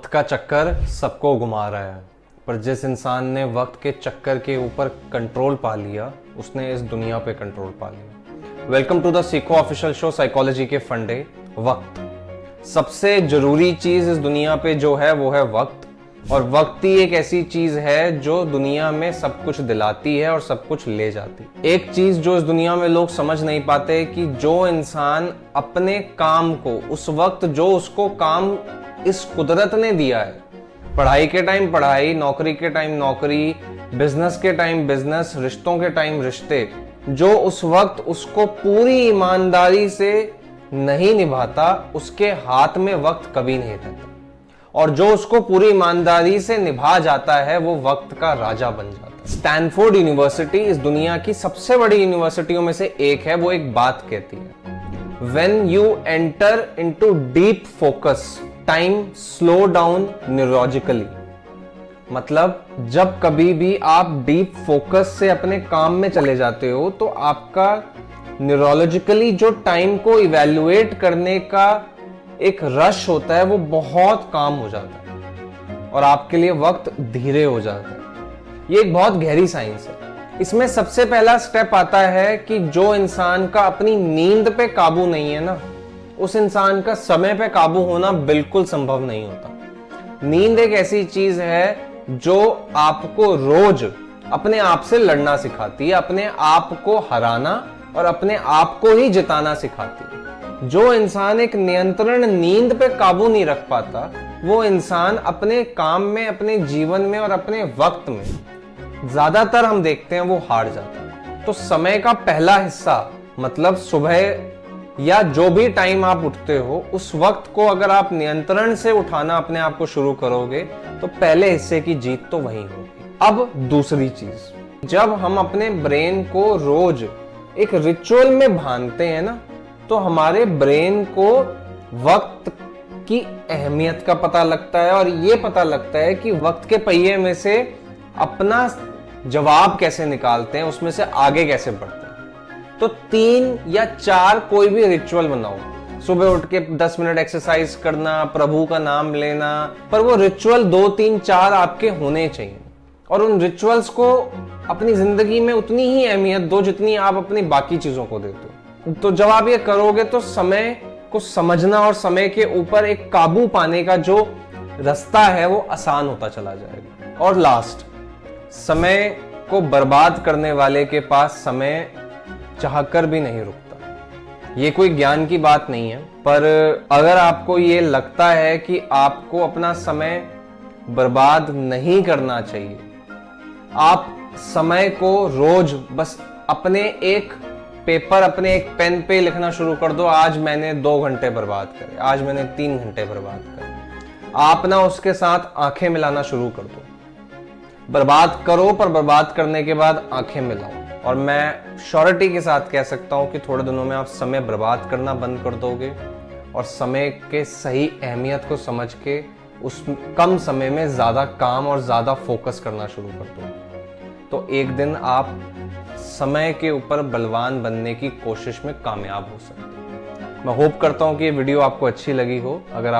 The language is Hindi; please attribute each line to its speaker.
Speaker 1: का चक्कर सबको घुमा रहा है, पर जिस इंसान ने वक्त के चक्कर के ऊपर कंट्रोल पा लिया उसने इस दुनिया पे कंट्रोल पा लिया। वेलकम टू द सीखो ऑफिशियल शो साइकोलॉजी के फंडे। वक्त सबसे जरूरी चीज इस दुनिया पे जो है वो है वक्त, और वक्त ही एक ऐसी चीज है जो दुनिया में सब कुछ दिलाती है और सब कुछ ले जाती है। एक चीज जो इस दुनिया में लोग समझ नहीं पाते कि जो इंसान अपने काम को उस वक्त जो उसको काम इस कुदरत ने दिया है, पढ़ाई के टाइम पढ़ाई, नौकरी के टाइम नौकरी, बिजनेस के टाइम बिजनेस, रिश्तों के टाइम रिश्ते, जो उस वक्त उसको पूरी ईमानदारी से नहीं निभाता उसके हाथ में वक्त कभी नहीं रहता, और जो उसको पूरी ईमानदारी से निभा जाता है वो वक्त का राजा बन जाता है। स्टैनफोर्ड यूनिवर्सिटी इस दुनिया की सबसे बड़ी यूनिवर्सिटियों में से एक है। वो एक बात कहती है, when you enter into deep focus time slow down neurologically. मतलब जब कभी भी आप डीप फोकस से अपने काम में चले जाते हो तो आपका न्यूरोलॉजिकली जो टाइम को इवैल्यूएट करने का एक रश होता है वो बहुत कम हो जाता है और आपके लिए वक्त धीरे हो जाता है। ये एक बहुत गहरी साइंस है। इसमें सबसे पहला स्टेप आता है कि जो इंसान का अपनी नींद पे काबू नहीं है ना, उस इंसान का समय पे काबू होना बिल्कुल संभव नहीं होता। नींद एक ऐसी चीज है जो आपको रोज अपने आप से लड़ना सिखाती है, अपने आप को हराना और अपने आप को ही जिताना सिखाती है। जो इंसान एक नियंत्रण नींद पे काबू नहीं रख पाता, वो इंसान अपने काम में, अपने जीवन में और अपने वक्त में ज्यादातर हम देखते हैं वो हार जाता है। तो समय का पहला हिस्सा, मतलब सुबह या जो भी टाइम आप उठते हो, उस वक्त को अगर आप नियंत्रण से उठाना अपने आप को शुरू करोगे तो पहले हिस्से की जीत तो वही होगी। अब दूसरी चीज, जब हम अपने ब्रेन को रोज एक रिचुअल में बांधते हैं ना, तो हमारे ब्रेन को वक्त की अहमियत का पता लगता है और ये पता लगता है कि वक्त के पहिए में से अपना जवाब कैसे निकालते हैं, उसमें से आगे कैसे बढ़ते हैं। तो 3 या 4 कोई भी रिचुअल बनाओ। सुबह उठ के 10 मिनट एक्सरसाइज करना, प्रभु का नाम लेना, पर वो रिचुअल 2, 3, 4 आपके होने चाहिए, और उन रिचुअल्स को अपनी जिंदगी में उतनी ही अहमियत दो जितनी आप अपनी बाकी चीजों को देते हो। तो जब आप ये करोगे तो समय को समझना और समय के ऊपर एक काबू पाने का जो रास्ता है वो आसान होता चला जाएगा। और लास्ट, समय को बर्बाद करने वाले के पास समय चाहकर भी नहीं रुकता। ये कोई ज्ञान की बात नहीं है, पर अगर आपको ये लगता है कि आपको अपना समय बर्बाद नहीं करना चाहिए, आप समय को रोज बस अपने एक पेपर, अपने एक पेन पे लिखना शुरू कर दो, आज मैंने 2 घंटे बर्बाद करे, आज मैंने 3 घंटे बर्बाद करे। आप ना उसके साथ आंखें मिलाना शुरू कर दो। बर्बाद करो, पर बर्बाद करने के बाद आंखें मिलाओ, और मैं श्योरिटी के साथ कह सकता हूं कि थोड़े दिनों में आप समय बर्बाद करना बंद कर दोगे और समय के सही अहमियत को समझ के उस कम समय में ज्यादा काम और ज्यादा फोकस करना शुरू कर दोगे। तो एक दिन आप समय के ऊपर बलवान बनने की कोशिश में कामयाब हो सकते हैं। मैं होप करता हूं कि ये वीडियो आपको अच्छी लगी हो। अगर आप